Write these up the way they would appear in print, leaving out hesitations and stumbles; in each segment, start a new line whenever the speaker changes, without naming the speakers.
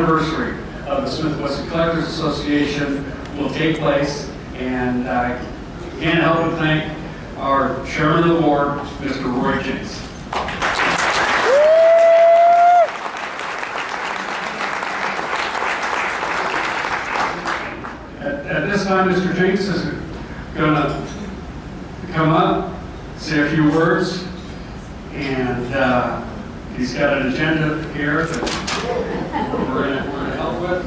anniversary of the Smith Wesson Collectors Association will take place, and I can't help but thank our chairman of the board, Mr. Roy James. At this time, Mr. Jinks is going to come up, say a few words, and he's got an agenda here that we're going to help with.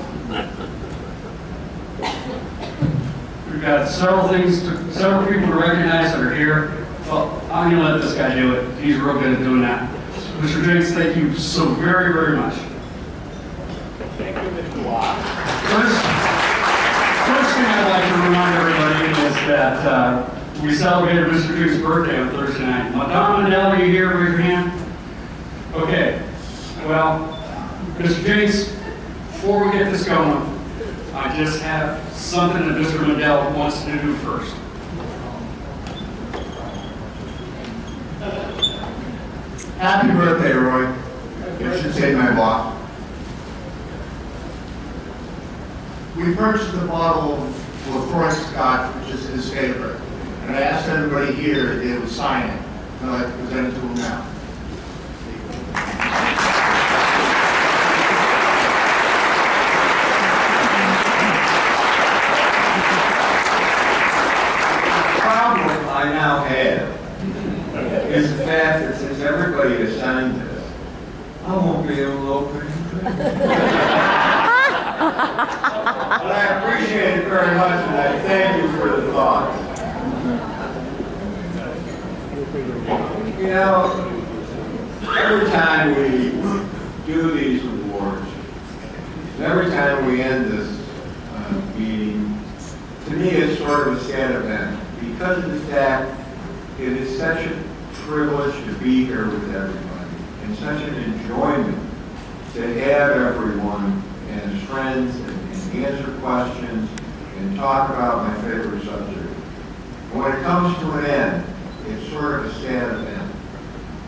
We've got several people to recognize that are here. Well, I'm going to let this guy do it. He's real good at doing that. Mr. Jinks, thank you so very, very much.
Thank you, Mr. Watt.
First thing I'd like to remind everybody is that we celebrated Mr. Jinks' birthday on Thursday night. Madonna and Ella, are you here? Raise your hand. Okay. Well, Mr. Jinks, before we get this going, I just have something that Mr. Mandel wants to do first.
Happy birthday, Roy. You should say my boss. We purchased a bottle of LaCroix Scotch, which is his favorite. And I asked everybody here if they would sign it. And I'd like to present it to him now.
The problem I now have is the fact that since everybody has signed this, I won't be able to open it.
But I appreciate it very much, and I thank you for the thought.
You know, every time we do these awards, every time we end this meeting, to me it's sort of a sad event because of the fact it is such a privilege to be here with everybody and such an enjoyment to have everyone as friends and answer questions and talk about my favorite subject. When it comes to an end, it's sort of a sad event.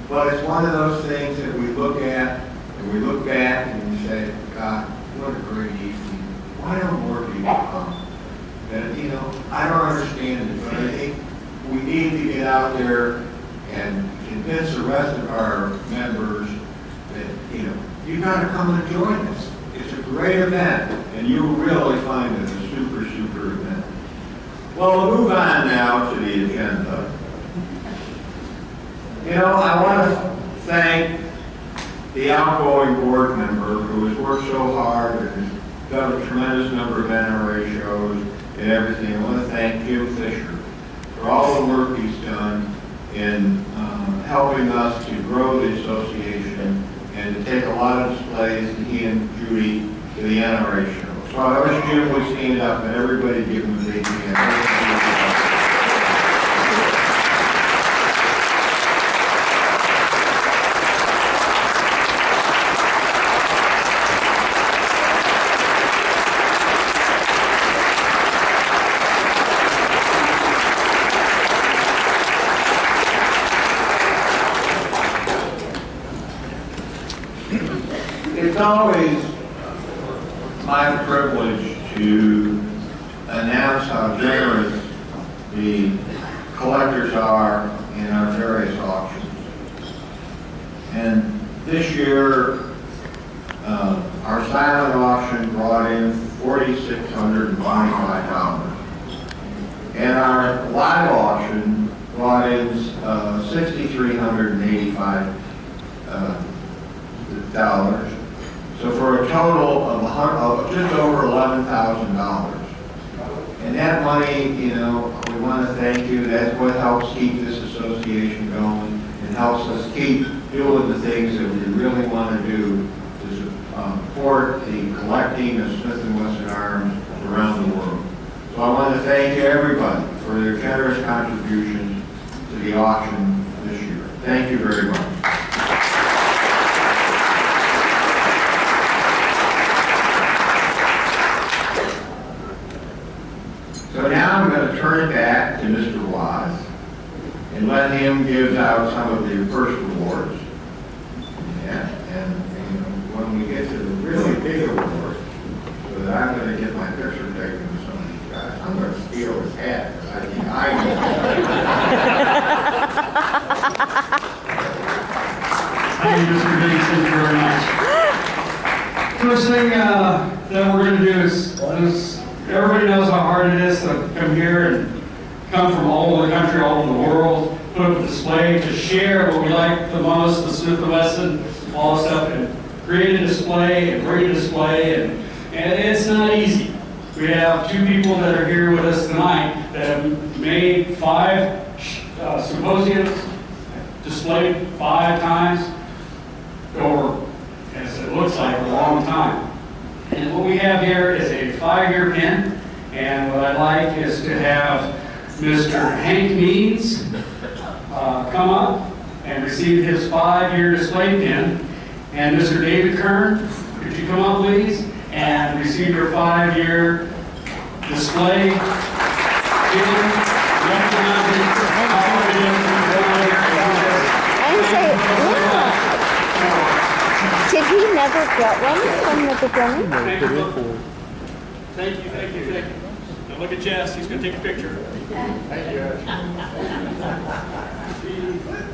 But it's one of those things that we look at and we look back and we say, God, what a great evening. Why don't more people come? And you know, I don't understand it, but I think we need to get out there and convince the rest of our members that, you know, you've got to come and join us. It's a great event, and you'll really find it a super, super event. Well, we'll move on now to the agenda. You know, I want to thank the outgoing board member who has worked so hard and has done a tremendous number of NRA shows and everything. I want to thank Jim Fisher for all the work he's done in helping us to grow the association and to take a lot of displays, and he and Judy, to the NRA show. So I wish Jim would stand up and everybody give him a big hand. It's always my privilege to announce how generous the collectors are in our various auctions. And this year, our silent auction brought in $4,625. And our live auction brought in $6,385. So for a total of just over $11,000. And that money, you know, we want to thank you. That's what helps keep this association going and helps us keep doing the things that we really want to do to support the collecting of Smith & Wesson arms around the world. So I want to thank everybody for their generous contributions to the auction this year. Thank you very much. So now I'm going to turn it back to Mr. Watts and let him give out some of the first awards. And you know, when we get to the really big awards,
Mr. Dean, thank you very much. First thing that we're going to do is everybody knows how hard it is to come here and come from all over the country, all over the world, put up a display to share what we like the most, the Smith & Wesson, all the stuff, and create a display and bring a display, and it's not easy. We have two people that are here with us tonight that have made 5 symposiums, displayed 5 times over, as it looks like, a long time. And what we have here is a 5-year pin, and what I'd like is to have Mr. Hank Means come up and receive his 5-year display pin, and Mr. David Kern, could you come up please, and receive your 5-year display pin, recognizing how hard it is to go out here and do this.
And say, yeah. Did he never get one from the beginning?
Thank you. Now look at Jess, he's going to take a picture.
Thank you.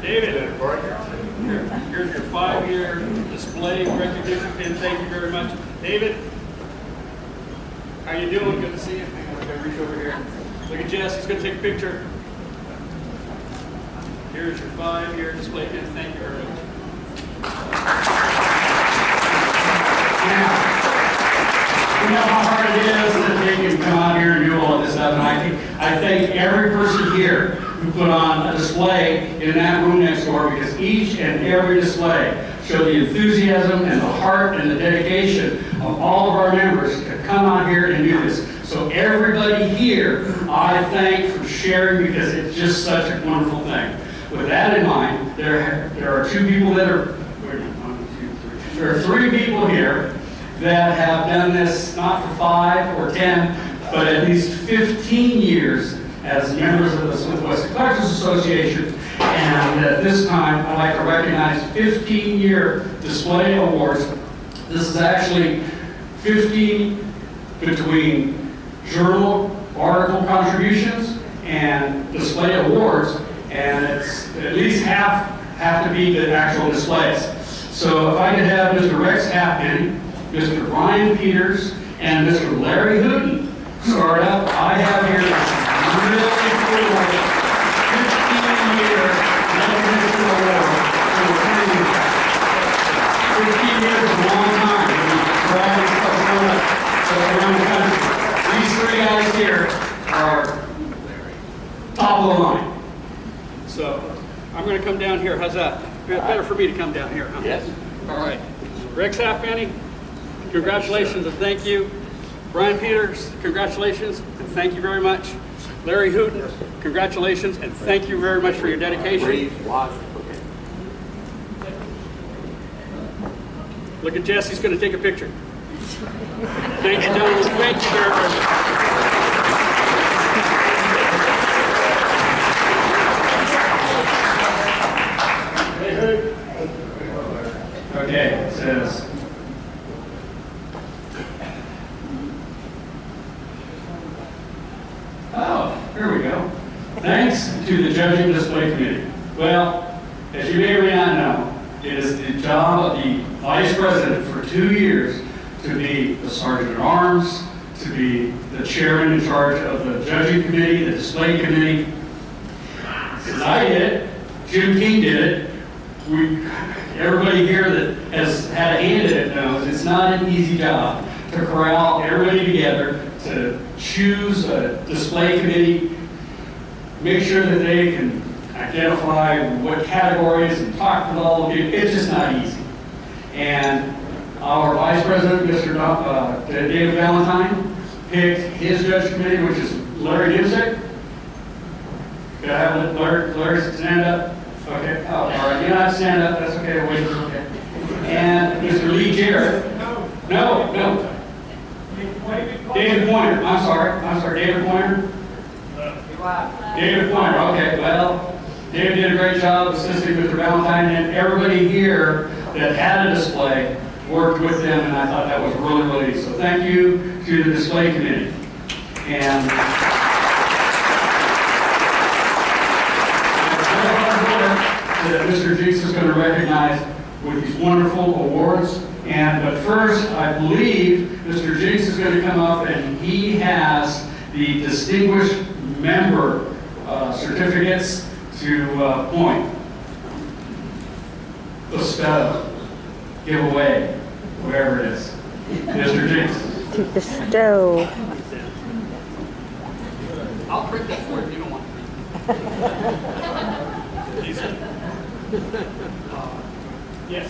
David, here's your 5-year display recognition pin. Thank you very much. David, how you doing? Good to see you. I'm going to reach over here. Look at Jess, he's going to take a picture. Here's your 5-year display pin. Thank you very much. You know how hard it is that they can come out here and do all this stuff, and I thank every person here who put on a display in that room next door, because each and every display showed the enthusiasm and the heart and the dedication of all of our members to come out here and do this. So everybody here, I thank for sharing, because it's just such a wonderful thing. With that in mind, there are 2 people that are, there are 3 people here that have done this not for 5 or 10, but at least 15 years as members of the Smith & Wesson Collectors Association. And at this time, I'd like to recognize 15-year display awards. This is actually 15 between journal article contributions and display awards, and it's at least half have to be the actual displays. So if I could have Mr. Rex Halfpenny, Mr. Brian Peters, and Mr. Larry Hooten start up. I have here this really cool 15-year recognition award for attending. 15 years is a long time. Around the country. These 3 guys here are top of the line. So I'm going to come down here. How's that? Better for me to come down here, huh?
Yes.
All right. Rex Halfpenny, congratulations and thank you. Brian Peters, congratulations and thank you very much. Larry Hooten, congratulations and thank you very much for your dedication. Look at Jess, he's going to take a picture. Thank you, gentlemen. Thank you very much. Okay, it says, oh, here we go. Thanks to the Judging Display Committee. Well, as you may or may not know, it is the job of the Vice President for 2 years to be the Sergeant at Arms, to be the Chairman in charge of the Judging Committee, the Display Committee. Since I did it, Jim King did it, everybody here that has had a hand in it knows it's not an easy job to corral everybody together, to choose a display committee, make sure that they can identify what categories and talk with all of you. It's just not easy. And our Vice President, Mr. David Valentine, picked his judge committee, which is Larry Dimsick. Could I have Larry stand up? Okay. Oh, all right. You don't have to stand up. That's okay. Wait. Okay. And Mr. Lee Jarrett. No. David Pointer. I'm sorry. David Pointer. David Pointer. Okay. Well, David did a great job assisting Mr. Valentine, and everybody here that had a display worked with them, and I thought that was really, really neat. So thank you to the display committee. And that Mr. Jeeks is going to recognize with these wonderful awards. But first, I believe Mr. Jinks is going to come up, and he has the Distinguished Member certificates to point, bestow, give away, whatever it is. Mr. Jinks.
To bestow.
I'll print that for you if you don't want to. Yes.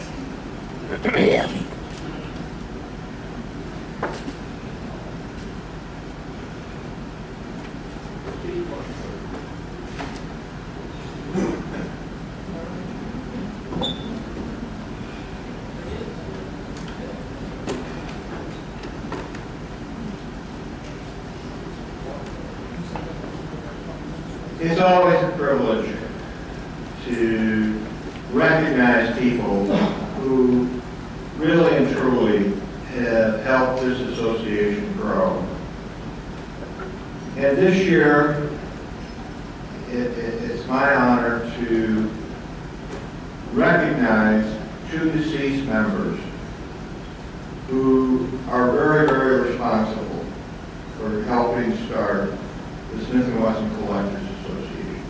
It's always a privilege to recognize people who really and truly have helped this association grow. And this year, it's my honor to recognize two deceased members who are very, very responsible for helping start the Smith & Wesson Collectors Association.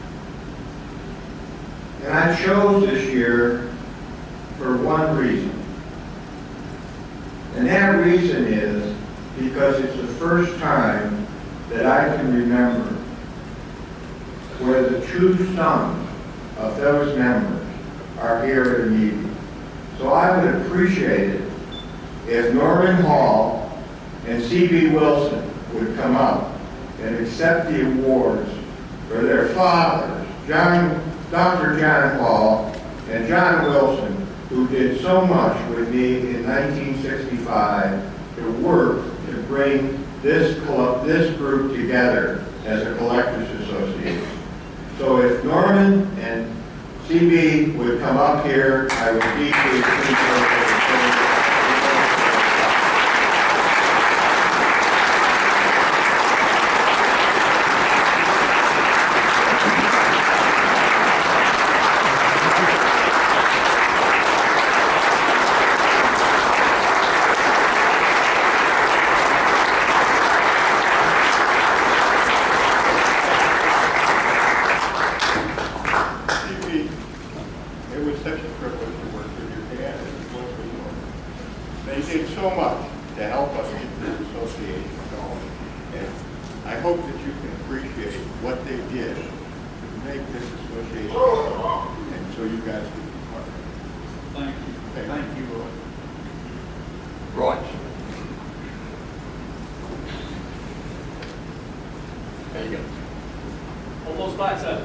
And I chose this year for one reason. And that reason is because it's the first time that I can remember where the two sons of those members are here at a meeting. So I would appreciate it if Norman Hall and C.B. Wilson would come up and accept the awards for their fathers, Dr. John Hall and John Wilson, who did so much with me in 1965 to work to bring this group together as a collectors association. So if Norman and CB would come up here, I would deeply appreciate it. They did so much to help us get this association going. And I hope that you can appreciate what they did to make this association go. And so you guys can be part of it.
Thank you.
Thank you, Roy.
Roy. There you go. Hold those backs up.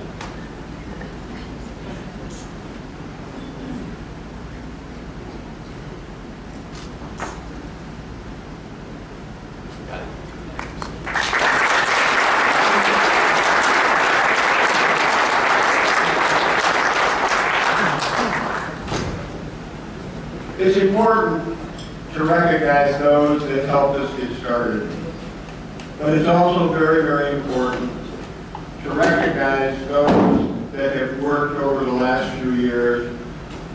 Got it.
It's important to recognize those that helped us get started. But it's also very, very important to recognize those that have worked over the last few years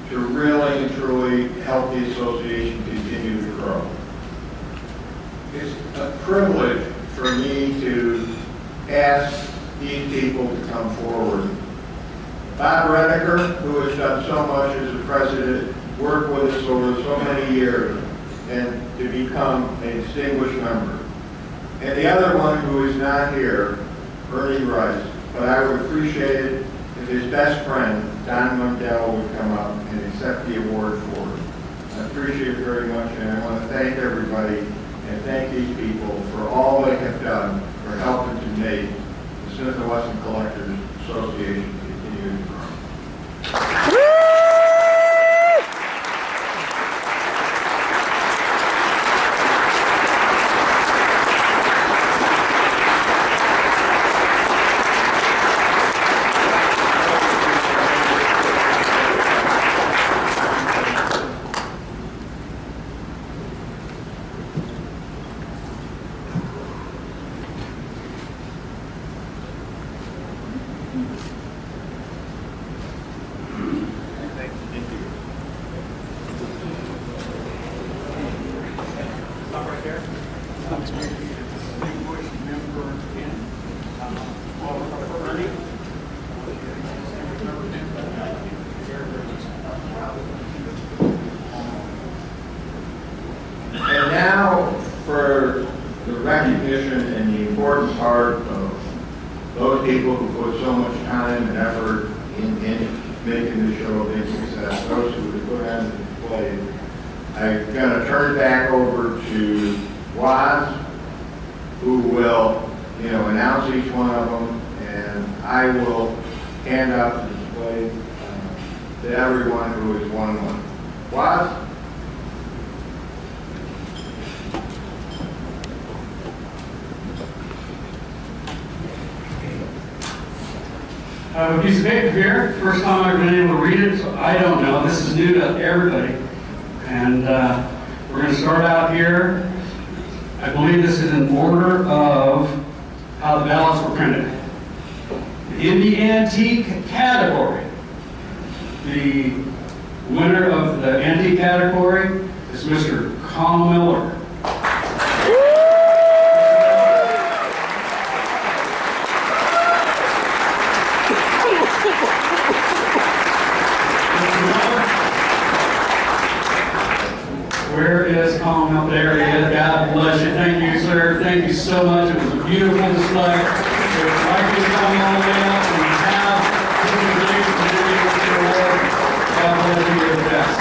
to really and truly help the association continue to grow. It's a privilege for me to ask these people to come forward. Bob Redeker, who has done so much as a president, worked with us over so many years and to become a distinguished member. And the other one who is not here, Bernie Rice, but I would appreciate it if his best friend, Don Mundell, would come up and accept the award for it. I appreciate it very much, and I want to thank everybody and thank these people for all they have done for helping to make the Smith & Wesson Collectors Association continue to grow.
here. Distinguished member in Ernie.
And now for the recognition and the important part of those people who put so much time and effort in making the show a big success, those who have put on the display. I'm going to turn it back over to Waz, who will, announce each one of them, and I will hand out the display to everyone who has won one. Waz?
I have a piece of paper here. First time I've been able to read it, so I don't know. This is new to everybody. And we're going to start out here. I believe this is in order of how the ballots were printed. In the antique category, the winner of the antique category is Mr. Carl Miller. Where is Carl? There he is. God bless you. Thank you, sir. Thank you so much. It was a beautiful display. It was like you come all the way up and have this award. God bless you. You're the best.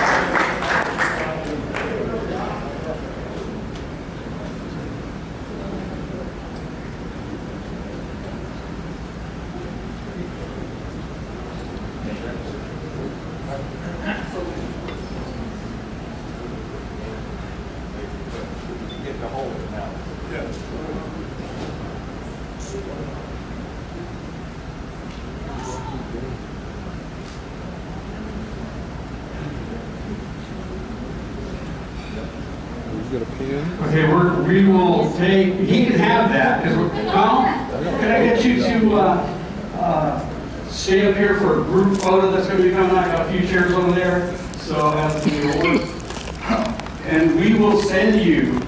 Okay, we will take, he can have that, because can I get you to stay up here for a group photo that's going to be coming out? I got a few chairs over there, so as the award. And we will send you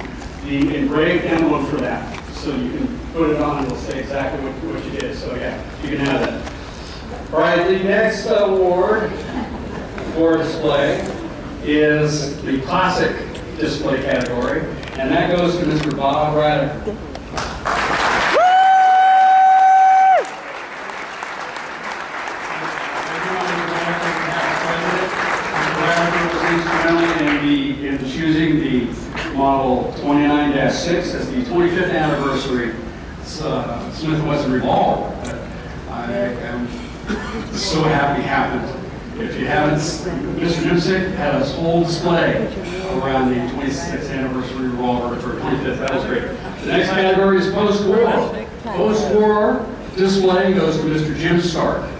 the engraved envelope for that, so you can put it on and it'll say exactly what you did. So yeah, you can have that. All right, the next award for display is the classic display category, and that goes to Mr. Bob Radiker. In choosing the model 29-6 as the 25th anniversary Smith & Wesson revolver. I am so happy it happened. If you haven't, Mr. Dempsey had a whole display around the 26th anniversary revolver for 25th. That was great. The next category is post-war. Post-war display goes to Mr. Jim Stark.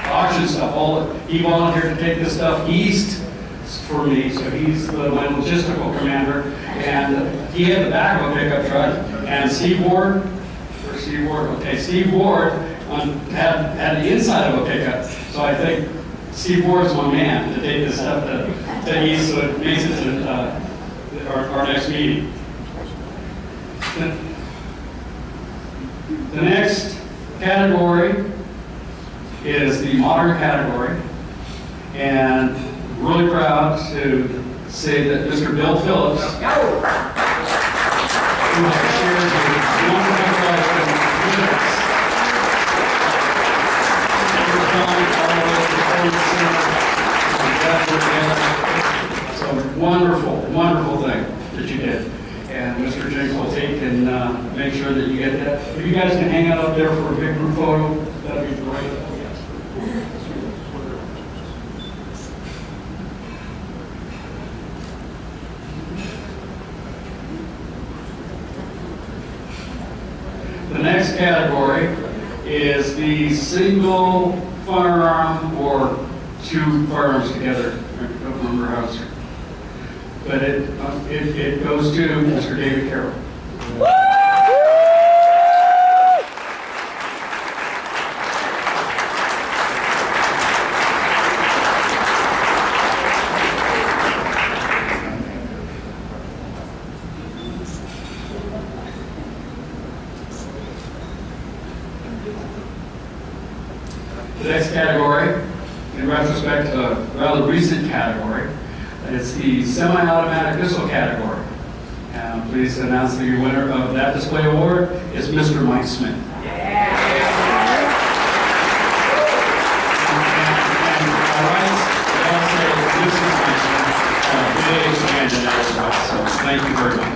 Auction stuff. He volunteered to take this stuff east for me, so he's my logistical commander, and he had the back of a pickup truck, and Steve Ward had the inside of a pickup, so I think Steve Ward's my man to take this stuff to east, so it makes it to our next meeting. The next category is the modern category, and really proud to say that Mr. Bill Phillips, who has shared a wonderful collection with us. So wonderful, wonderful thing that you did. And Mr. Jinks will take and make sure that you get that. If you guys can hang out up there for a big group photo, that'd be great. The next category is the single firearm or two firearms together. I don't remember how it's, but it goes to Mr. David Carroll. The next category, in retrospect, a rather recent category, it's the semi-automatic pistol category. And I'm pleased to announce the winner of that display award is Mr. Mike Smith. And all right, I'll say Mr. Mike Smith, big hand in that as well. So thank you very much.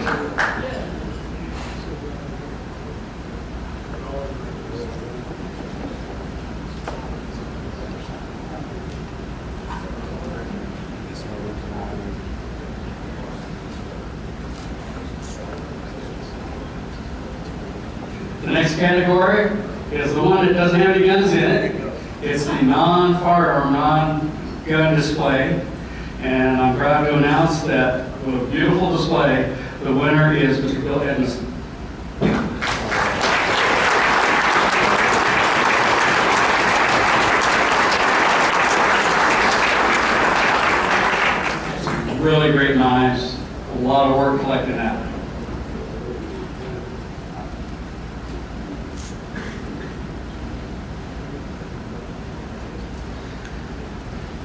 The next category is the one that doesn't have any guns in it. It's the non-firearm, non-gun display. And I'm proud to announce that with a beautiful display, the winner is Mr. Bill Edmondson. Really great knives, a lot of work collecting that.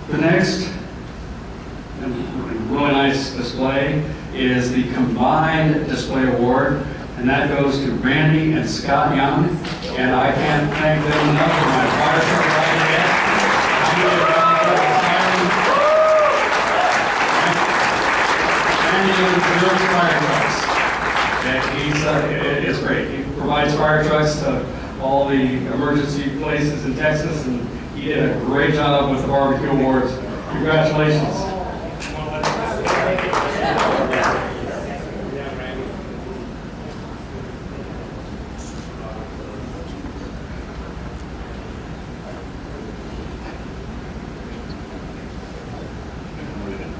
The next, and really nice display, is the Combined Display Award, and that goes to Randy and Scott Young. And I can't thank them enough for my fire truck right ahead. Randy builds fire trucks. It's great. He provides fire trucks to all the emergency places in Texas, and he did a great job with the barbecue awards. Congratulations.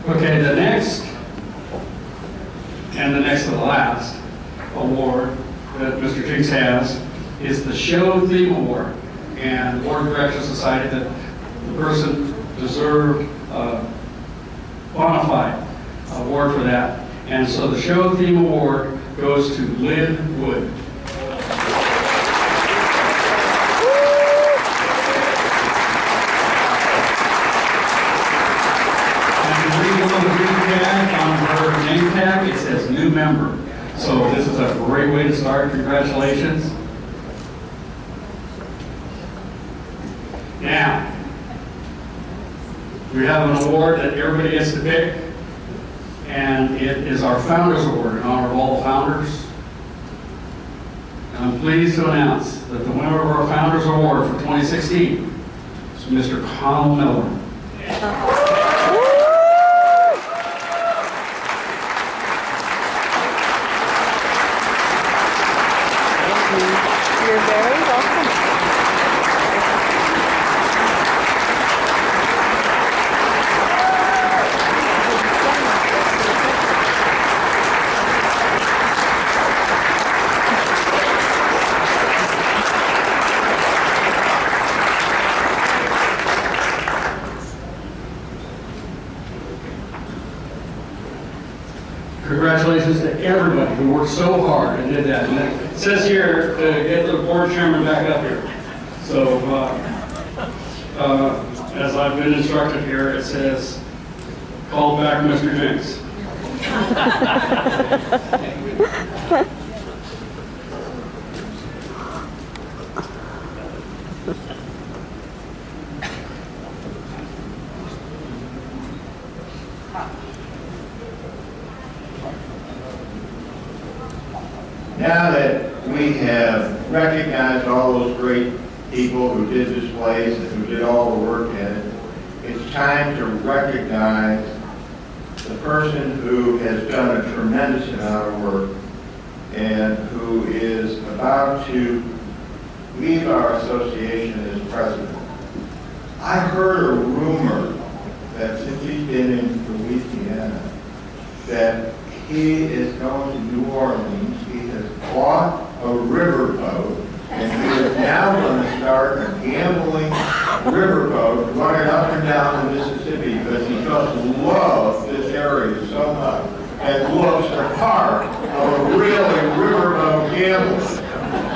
Okay, the next, and the next to the last award that Mr. Jinks has is the Show Theme Award. And the board of directors decided that the person deserved a bona fide award for that. And so the Show Theme Award goes to Lynn Wood. And if you read the green tag on her name tag, it says new member. So this is a great way to start. Congratulations. Now, we have an award that everybody gets to pick, and it is our Founders Award in honor of all the founders. And I'm pleased to announce that the winner of our Founders Award for 2016 is Mr. Connell Miller.
You're very welcome.
Congratulations to everybody who worked so hard and did that. And it says here to get the board chairman back up here. So, as I've been instructed here, it says, call back Mr. Jinks.
Now that we have recognized all those great people who did displays and who did all the work in it, it's time to recognize the person who has done a tremendous amount of work and who is about to leave our association as president. I heard a rumor that since he's been in Louisiana, that he is going to New Orleans. He has bought a riverboat, and he is now going to start a gambling riverboat running up and down the Mississippi because he just loves this area so much and looks the part of a really riverboat gambler.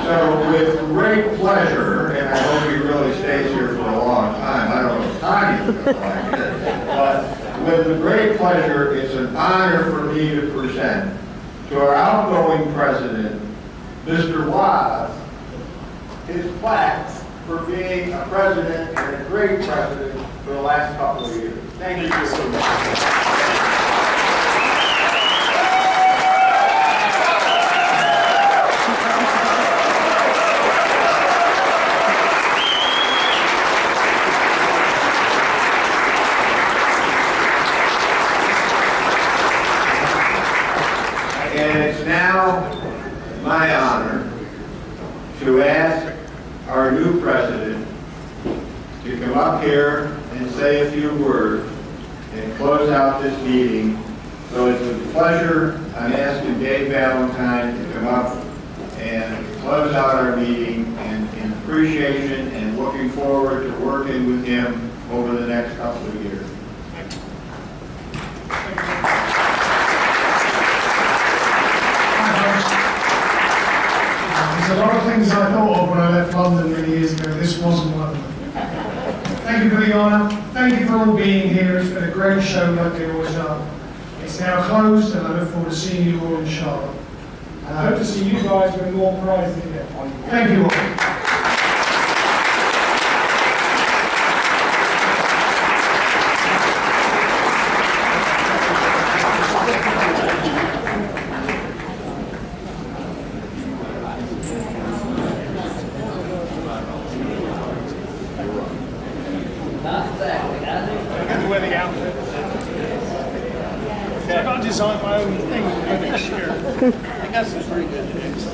So with great pleasure, and I hope he really stays here for a long But with great pleasure, it's an honor for me to present to our outgoing president, Mr. Waz, his plaque for being a president and a great president for the last couple of years. Thank you so much. And it's now my honor to ask our new president to come up here and say a few words and close out this meeting. So it's a pleasure. I'm asking Dave Valentine to come up and close out our meeting and in appreciation and looking forward to working with him over the next couple of years.
There's a lot of things I thought of when I left London many years ago. This wasn't one of them. Thank you for the honour. Thank you for all being here. It's been a great show like they always are. It's now closed and I look forward to seeing you all in Charlotte. And I hope to see you guys with more prizes here. Thank you all.
I'll design my own thing for next year. I got some pretty good things.